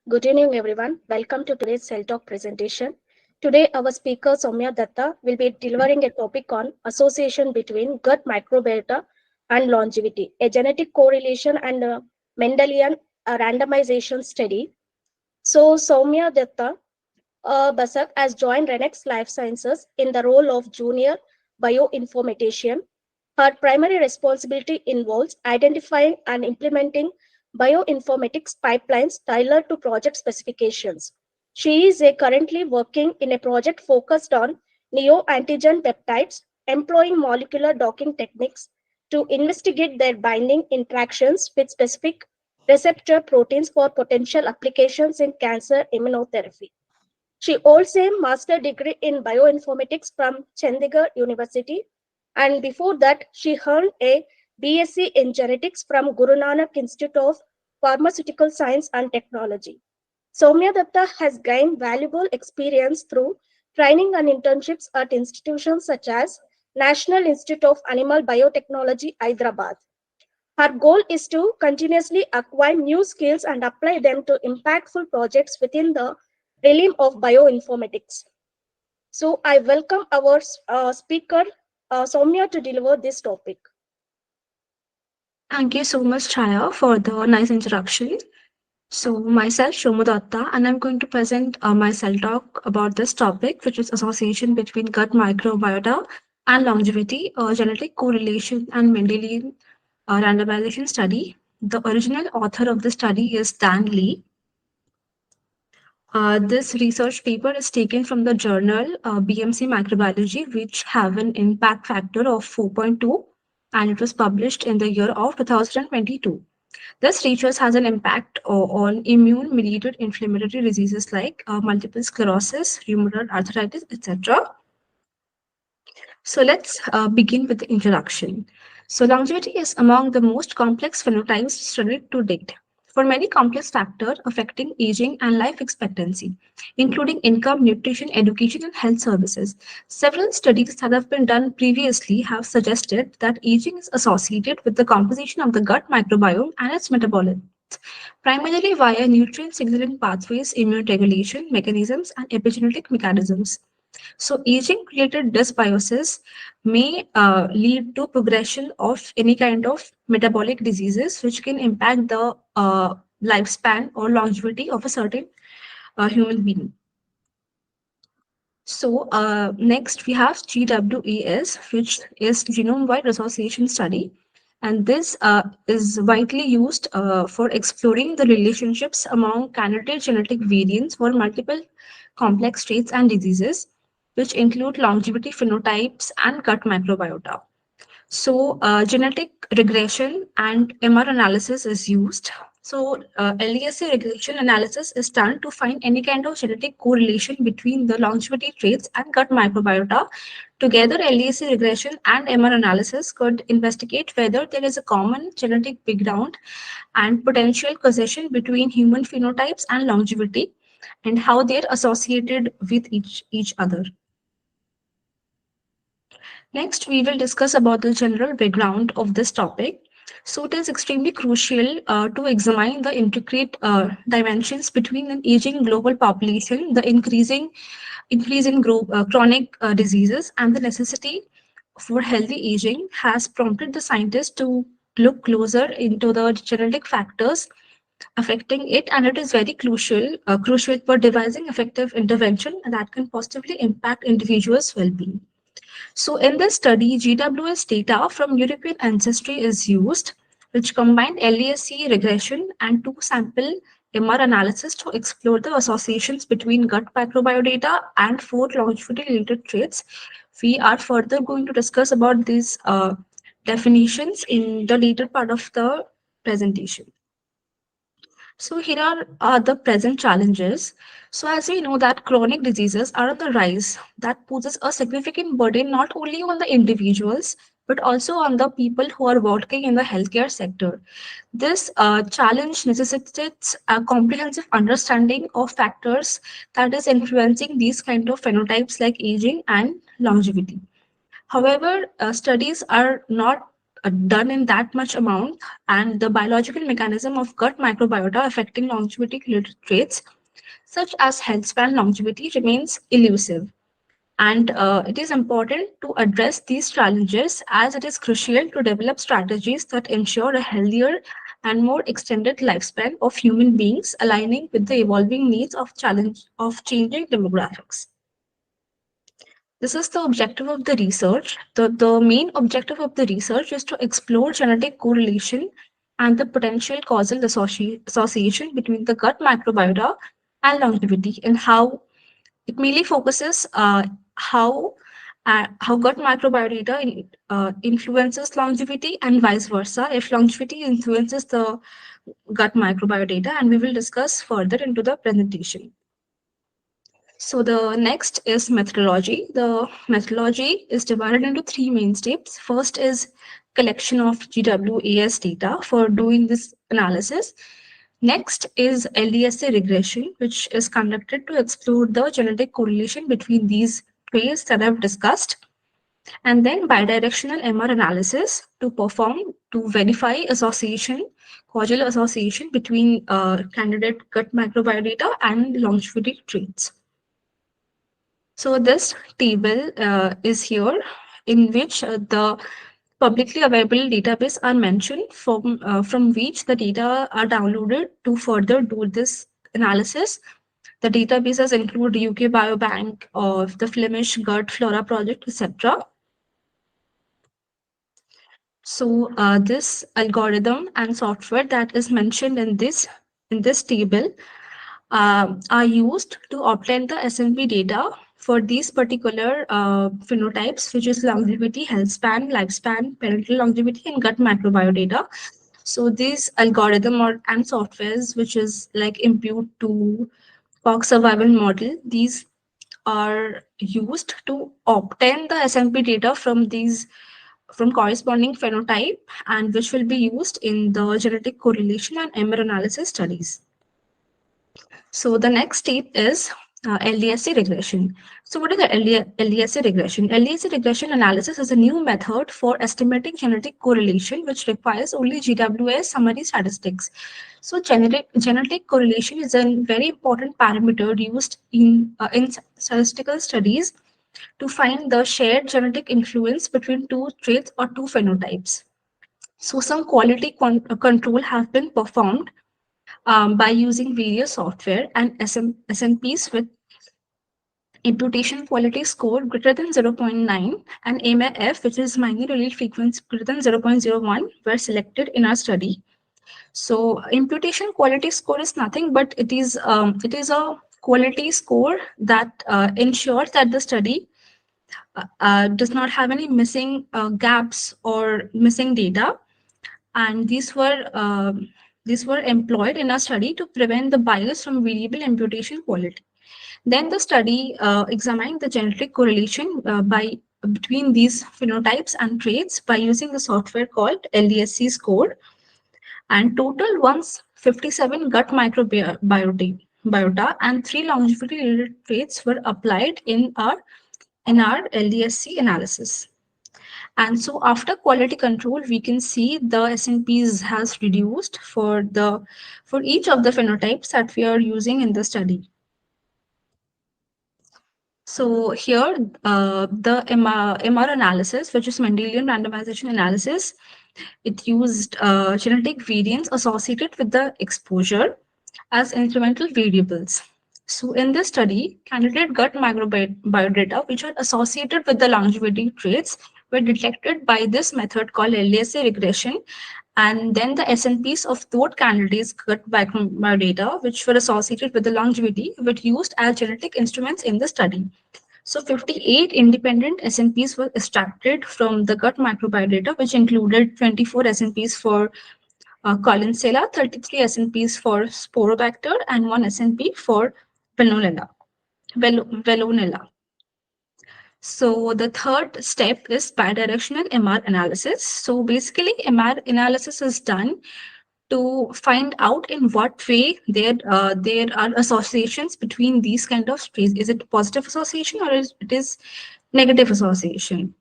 Good evening, everyone. Welcome to today's CellTalk presentation. Today, our speaker Soumya Datta will be delivering a topic on association between gut microbiota and longevity, a genetic correlation and a Mendelian randomization study. So, Soumya Datta Basak has joined Renex Life Sciences in the role of junior bioinformatician. Her primary responsibility involves identifying and implementing bioinformatics pipelines tailored to project specifications. She is currently working in a project focused on neoantigen peptides, employing molecular docking techniques to investigate their binding interactions with specific receptor proteins for potential applications in cancer immunotherapy. She holds a master degree in bioinformatics from Chandigarh University, and before that, she earned a BSc in genetics from Guru Nanak Institute of Pharmaceutical Science and Technology. Soumya Datta has gained valuable experience through training and internships at institutions such as National Institute of Animal Biotechnology, Hyderabad. Her goal is to continuously acquire new skills and apply them to impactful projects within the realm of bioinformatics. So I welcome our speaker, Soumya, to deliver this topic. Thank you so much, Chaya, for the nice introduction. So, myself, Shomodatta, and I'm going to present my cell talk about this topic, which is association between gut microbiota and longevity, genetic correlation, and Mendelian randomization study. The original author of the study is Dan Lee. This research paper is taken from the journal BMC Microbiology, which have an impact factor of 4.2, and it was published in the year of 2022. This research has an impact on immune-mediated inflammatory diseases like multiple sclerosis, rheumatoid arthritis, etc. So let's begin with the introduction. So longevity is among the most complex phenotypes studied to date. For many complex factors affecting aging and life expectancy, including income, nutrition, education, and health services. Several studies that have been done previously have suggested that aging is associated with the composition of the gut microbiome and its metabolites, primarily via nutrient signaling pathways, immune regulation mechanisms, and epigenetic mechanisms. So, aging related dysbiosis may lead to progression of any kind of metabolic diseases, which can impact the lifespan or longevity of a certain human being. So, next we have GWAS, which is genome wide association study. And this is widely used for exploring the relationships among candidate genetic variants for multiple complex traits and diseases, which include longevity phenotypes and gut microbiota. So, genetic regression and MR analysis is used. So, LDSC regression analysis is done to find any kind of genetic correlation between the longevity traits and gut microbiota. Together, LDSC regression and MR analysis could investigate whether there is a common genetic background and potential causation between human phenotypes and longevity and how they're associated with each other. Next, we will discuss about the general background of this topic. So it is extremely crucial to examine the intricate dimensions between an aging global population, the increase in chronic diseases, and the necessity for healthy aging has prompted the scientists to look closer into the genetic factors affecting it, and it is very crucial for devising effective intervention that can positively impact individuals' well-being. So in this study, GWS data from European ancestry is used, which combined LASC regression and two sample MR analysis to explore the associations between gut microbiota and four longevity related traits. We are further going to discuss about these definitions in the later part of the presentation. So here are the present challenges. So as we know that chronic diseases are on the rise, that poses a significant burden not only on the individuals but also on the people who are working in the healthcare sector. This challenge necessitates a comprehensive understanding of factors that is influencing these kind of phenotypes like aging and longevity. However, studies are not done in that much amount, and the biological mechanism of gut microbiota affecting longevity related traits such as health span longevity remains elusive. And it is important to address these challenges as it is crucial to develop strategies that ensure a healthier and more extended lifespan of human beings, aligning with the evolving needs of challenge of changing demographics. This is the objective of the research. The main objective of the research is to explore genetic correlation and the potential causal association between the gut microbiota and longevity, and how it mainly focuses how gut microbiota influences longevity and vice versa if longevity influences the gut microbiota, and we will discuss further into the presentation. So the next is methodology. The methodology is divided into three main steps. First is collection of GWAS data for doing this analysis. Next is LDSA regression, which is conducted to explore the genetic correlation between these traits that I've discussed. And then bidirectional MR analysis to verify association, causal association between candidate gut microbiota and longevity traits. So this table is here, in which the publicly available database are mentioned from which the data are downloaded to further do this analysis. The databases include UK Biobank, of the Flemish Gut Flora Project, etc. So this algorithm and software that is mentioned in this table are used to obtain the SNP data for these particular phenotypes, which is longevity, health span, lifespan, parental longevity, and gut microbiota. So these algorithm and softwares, which is like impute to POC survival model, these are used to obtain the SNP data from corresponding phenotype, and which will be used in the genetic correlation and MR analysis studies. So the next step is LDSC regression. So what is the LDSC regression? LDSC regression analysis is a new method for estimating genetic correlation, which requires only GWAS summary statistics. So genetic correlation is a very important parameter used in statistical studies to find the shared genetic influence between two traits or two phenotypes. So some quality control have been performed by using various software and SNPs with imputation quality score greater than zero point 0.9 and MAF, which is minor allele frequency greater than 0.01, were selected in our study. So imputation quality score is nothing but it is a quality score that ensures that the study does not have any missing gaps or missing data, and these were employed in a study to prevent the bias from variable imputation quality. Then the study examined the genetic correlation by between these phenotypes and traits by using the software called LDSC score, and total 157 gut microbiota and 3 longevity related traits were applied in our LDSC analysis. And so after quality control, we can see the SNPs has reduced for each of the phenotypes that we are using in the study. So here, the MR analysis, which is Mendelian randomization analysis, it used genetic variants associated with the exposure as incremental variables. So in this study, candidate gut microbiota, which are associated with the longevity traits, were detected by this method called LDSA regression. And then the SNPs of those candidates' gut microbiota, which were associated with the longevity, were used as genetic instruments in the study. So 58 independent SNPs were extracted from the gut microbiota, which included 24 SNPs for Collinsella, 33 SNPs for Sporobacter, and 1 SNP for Velonella. So the third step is bidirectional MR analysis. So basically, MR analysis is done to find out in what way there are associations between these kind of traits. Is it positive association or it is negative association?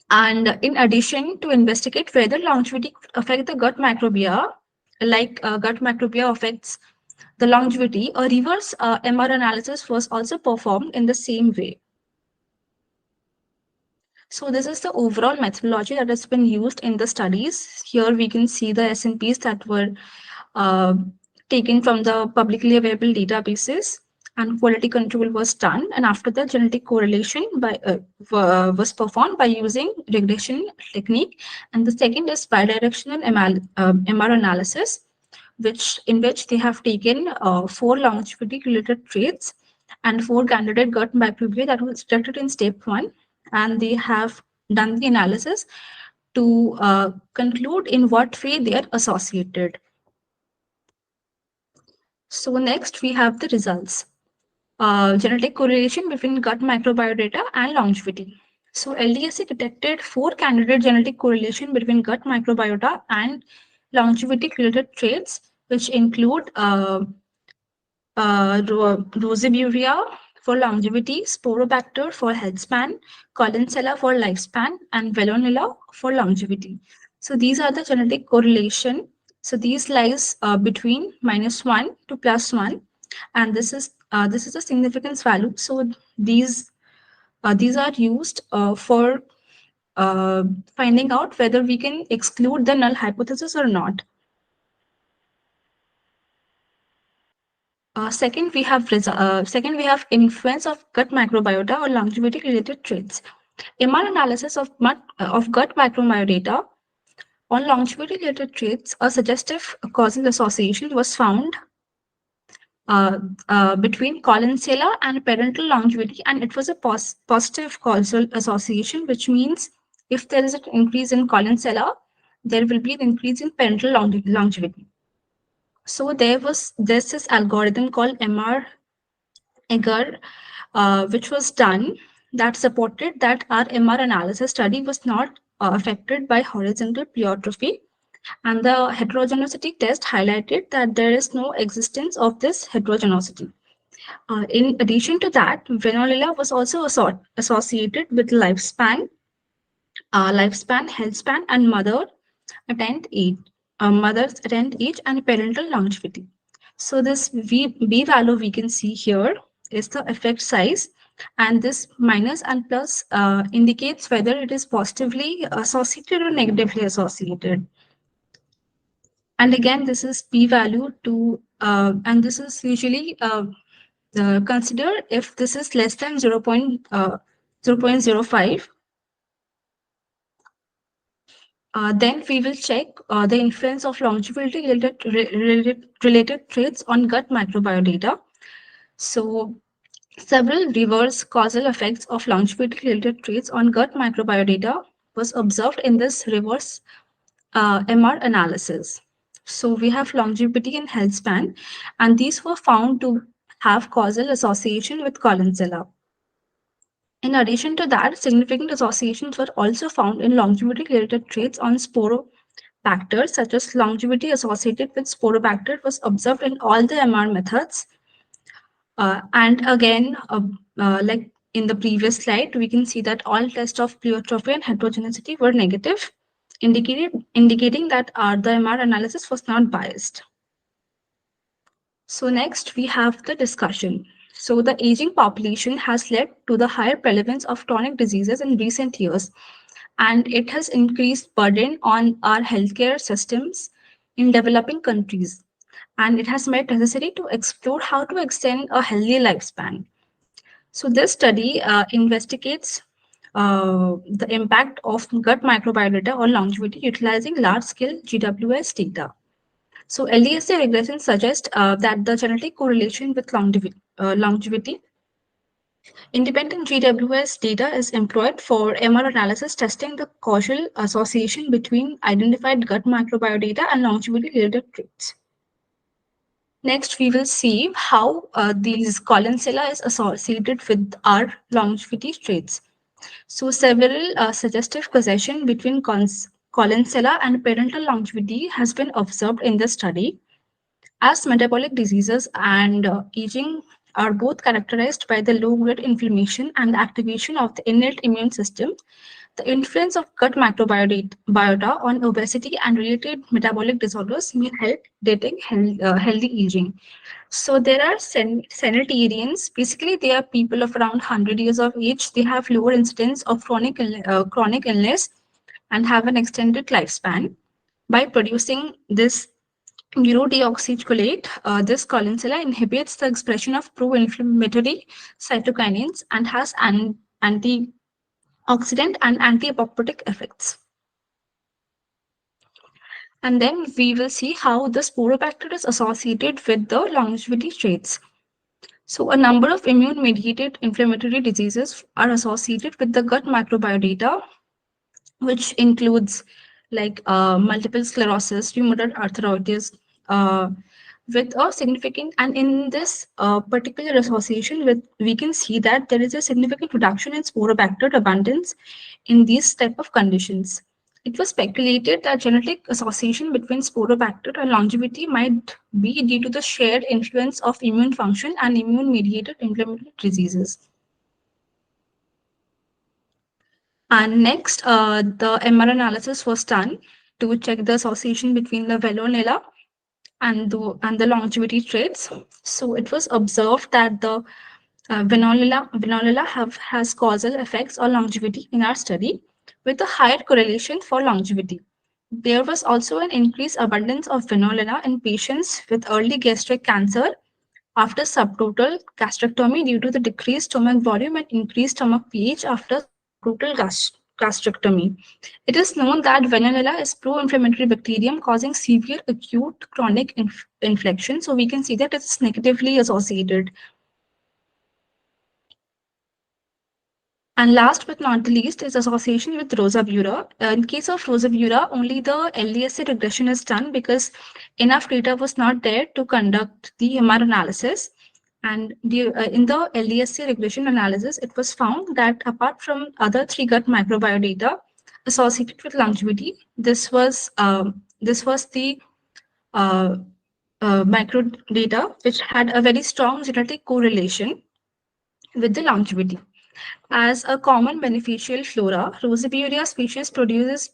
And in addition, to investigate whether longevity could affect the gut microbiota, like gut microbiota affects the longevity, a reverse MR analysis was also performed in the same way. So this is the overall methodology that has been used in the studies. Here we can see the SNPs that were uh, taken from the publicly available databases, and quality control was done. And after that, genetic correlation was performed by using regression technique. And the second is bidirectional MR analysis, which they have taken four longevity related traits and four candidate gut microbiota that was detected in step one, and they have done the analysis to conclude in what way they are associated. So next we have the results. Genetic correlation between gut microbiota and longevity. So LDSC detected four candidate genetic correlation between gut microbiota and longevity related traits, which include Rosiburia for longevity, Sporobacter for healthspan, Collinsella for lifespan, and Velonilla for longevity. So these are the genetic correlation. So these lies between -1 to +1, and this is a significance value. So these are used for uh, finding out whether we can exclude the null hypothesis or not. Second, we have influence of gut microbiota or longevity related traits. MR analysis of gut microbiota on longevity related traits, a suggestive causal association was found uh, between Collinsella and parental longevity, and it was a positive causal association, which means if there is an increase in Collinsella, there will be an increase in parental longevity. So there was this algorithm called MR agar, which was done, that supported that our MR analysis study was not affected by horizontal pleiotrophy, and the heterogeneity test highlighted that there is no existence of this heterogeneity. In addition to that, Venolilla was also associated with lifespan, healthspan, and mother's attained age and parental longevity. So this V value we can see here is the effect size, and this minus and plus indicates whether it is positively associated or negatively associated. And again, this is p value to, and this is usually considered if this is less than 0.05. Then we will check the influence of longevity related traits on gut microbiota. So several reverse causal effects of longevity related traits on gut microbiota was observed in this reverse MR analysis. So we have longevity and health span, and these were found to have causal association with Collinsella. In addition to that, significant associations were also found in longevity-related traits on sporobacters, such as longevity associated with sporobacter was observed in all the MR methods. And again, like in the previous slide, we can see that all tests of pleiotropy and heterogeneity were negative, indicating that the MR analysis was not biased. So next we have the discussion. So the aging population has led to the higher prevalence of chronic diseases in recent years, and it has increased burden on our healthcare systems in developing countries. And it has made necessary to explore how to extend a healthy lifespan. So this study investigates the impact of gut microbiota on longevity utilizing large-scale GWS data. So LDSA regression suggests that the genetic correlation with longevity. Independent GWS data is employed for MR analysis testing the causal association between identified gut microbiota and longevity-related traits. Next, we will see how these Collinsella is associated with our longevity traits. So several suggestive causation between Collinsella and parental longevity has been observed in the study. As metabolic diseases and aging are both characterized by the low-grade inflammation and the activation of the innate immune system, The influence of gut microbiota on obesity and related metabolic disorders may help dating healthy aging. So there are centenarians. Basically, they are people of around 100 years of age. They have lower incidence of chronic illness and have an extended lifespan by producing this urodeoxycholate. This collinsula inhibits the expression of pro-inflammatory cytokinins and has antioxidant and anti-apoptotic effects. And then we will see how the sporobacter is associated with the longevity traits. So, a number of immune mediated inflammatory diseases are associated with the gut microbiota, which includes like multiple sclerosis, rheumatoid arthritis, uh, with a significant, and in this particular association with, we can see that there is a significant reduction in sporobacter abundance in these type of conditions. It was speculated that genetic association between sporobacter and longevity might be due to the shared influence of immune function and immune mediated inflammatory diseases. And next, the MR analysis was done to check the association between the velonella and the longevity traits. So it was observed that the vanillella has causal effects on longevity in our study with a higher correlation for longevity. There was also an increased abundance of vanillella in patients with early gastric cancer after subtotal gastrectomy due to the decreased stomach volume and increased stomach pH after subtotal gastrectomy. It is known that Vanillella is pro-inflammatory bacterium causing severe acute chronic infection. So we can see that it's negatively associated. And last but not the least is association with Rosabura. In case of Rosabura, only the LDSA regression is done because enough data was not there to conduct the MR analysis. And in the LDSA regression analysis, it was found that apart from other three gut microbiota associated with longevity, this was the uh, microdata which had a very strong genetic correlation with the longevity. As a common beneficial flora, Rosabeuria species produces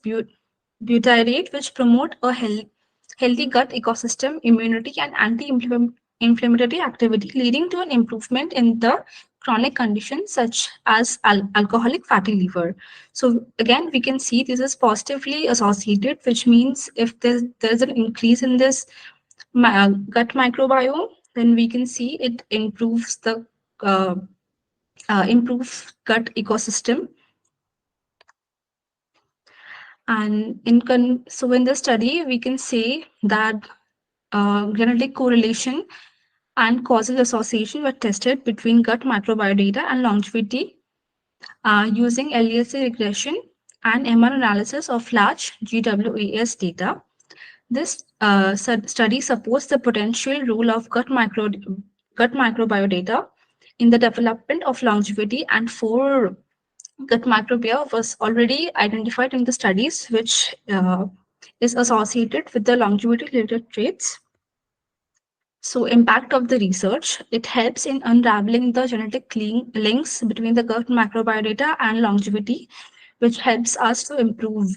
butyrate, which promote a healthy gut ecosystem, immunity, and anti-inflammatory activity, leading to an improvement in the chronic conditions such as alcoholic fatty liver. So again, we can see this is positively associated, which means if there's an increase in this gut microbiome, then we can see it improves the uh, gut ecosystem. And so in the study, we can say that genetic correlation and causal association were tested between gut microbiota and longevity using LDSA regression and MR analysis of large GWAS data. This study supports the potential role of gut microbiota in the development of longevity, and four gut microbiota was already identified in the studies, which is associated with the longevity-related traits. So, impact of the research, it helps in unraveling the genetic links between the gut microbiota and longevity, which helps us to improve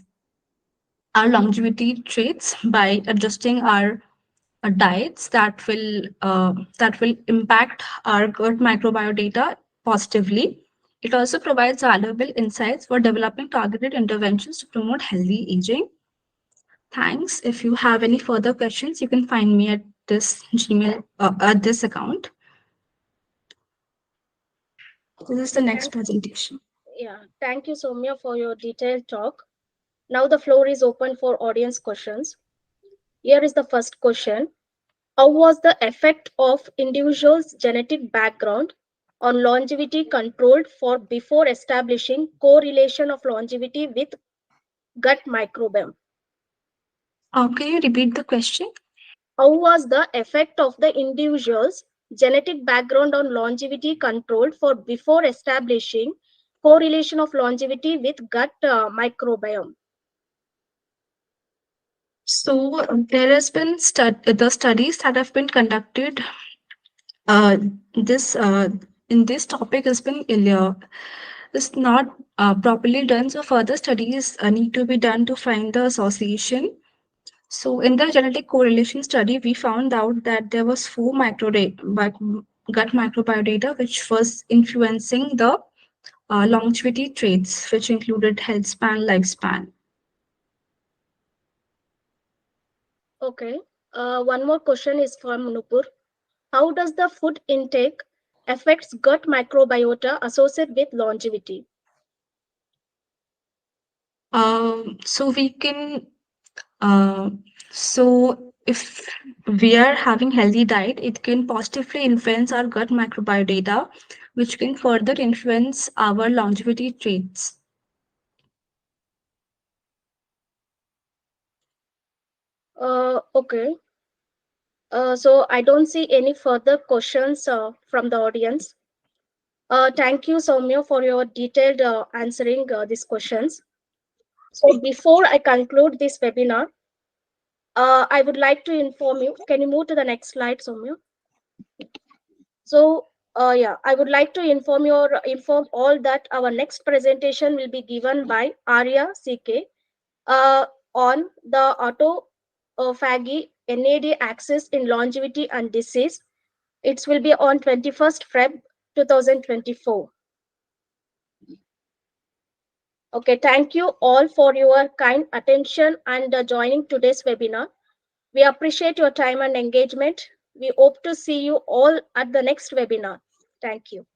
our longevity traits by adjusting our diets that will impact our gut microbiota positively. It also provides valuable insights for developing targeted interventions to promote healthy aging. Thanks. If you have any further questions, you can find me at this Gmail at this account. This is the next Thank, presentation. yeah, thank you, Soumya, for your detailed talk. Now the floor is open for audience questions. Here is the first question. How was the effect of individuals' genetic background on longevity controlled for before establishing correlation of longevity with gut microbiome? Can you repeat the question? How was the effect of the individual's genetic background on longevity controlled for before establishing correlation of longevity with gut microbiome? So there has been the studies that have been conducted. This in this topic has been is not properly done. So further studies need to be done to find the association. So in the genetic correlation study, we found out that there was four gut microbiota which was influencing the longevity traits, which included health span, lifespan. Okay. One more question is from Nupur. How does the food intake affects gut microbiota associated with longevity? So we can uh, so if we are having healthy diet, it can positively influence our gut microbiota, which can further influence our longevity traits. Okay. So I don't see any further questions from the audience. Thank you, Soumya, for your detailed answering these questions. So before I conclude this webinar, I would like to inform you. Can you move to the next slide, Soumya? So, yeah, I would like to inform all that our next presentation will be given by Arya CK uh, on the autophagy NAD axis in longevity and disease. It will be on 21st Feb 2024. Okay, thank you all for your kind attention and joining today's webinar. We appreciate your time and engagement. We hope to see you all at the next webinar. Thank you.